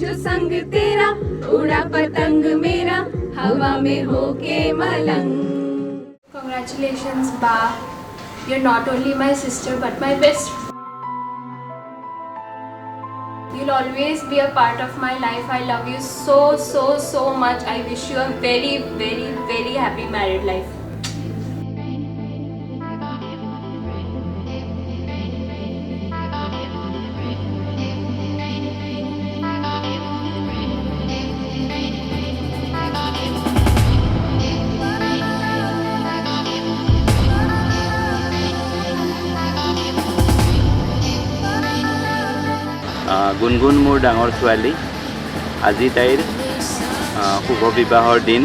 जो संग तेरा उड़ा पतंग मेरा हवा में होके मलंग. Congratulations, Ba. You're not only my sister but my best friend. You'll always be a part of my life. I love you so much. I wish you a very happy married life. গুণগুণ মোৰ ডাঙৰ ছোৱালী আজি তাইৰ শুভ বিবাহৰ দিন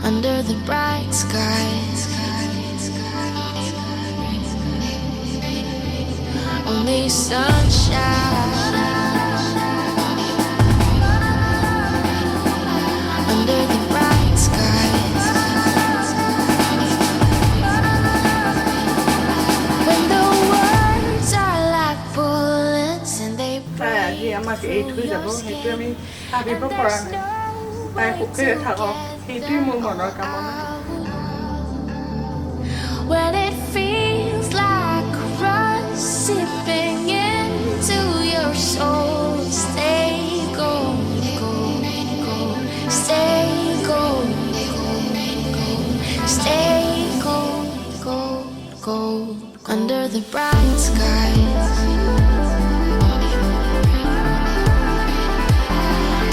Under the bright skies, only sunshine. Under the bright skies, when the words are like bullets and they break through your skin, and there's no way to get them all out. When it feels like rust sipping into your soul, stay gold, stay gold, stay gold, under the bright skies.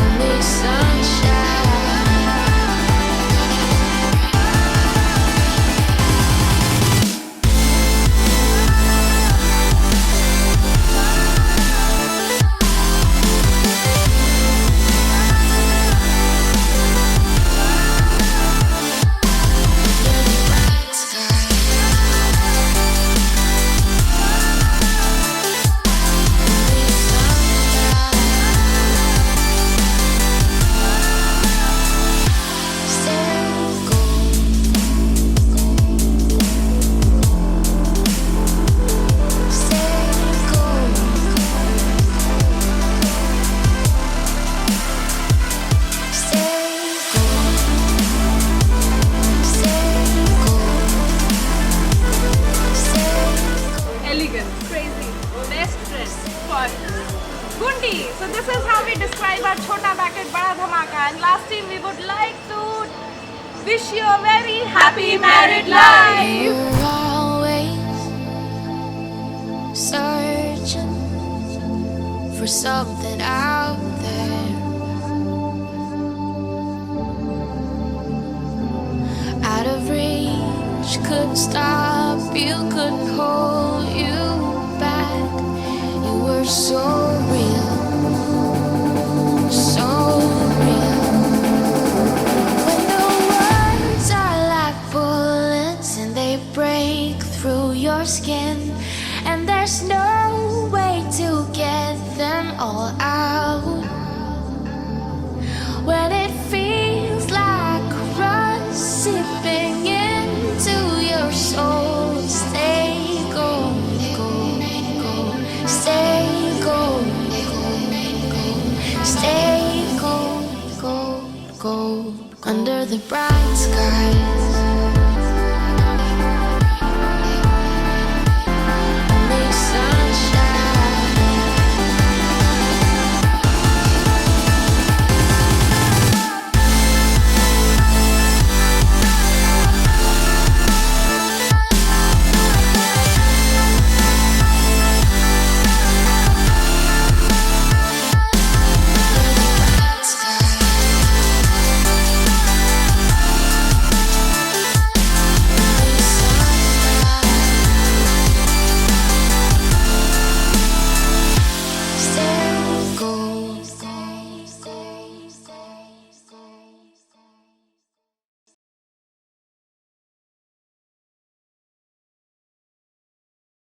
Only sunshine. So this is how we describe our Chhota Packet Bada Dhamaka, and lastly we would like to wish you a very happy married life. You're always searching for something out there, out of reach, couldn't stop you, couldn't hold you back. You were so real, so real. When the words are like bullets and they break through your skin, and there's no way to get them all out. When it feels like rust sipping into your soul, stay gold, stay gold, stay gold, under the bright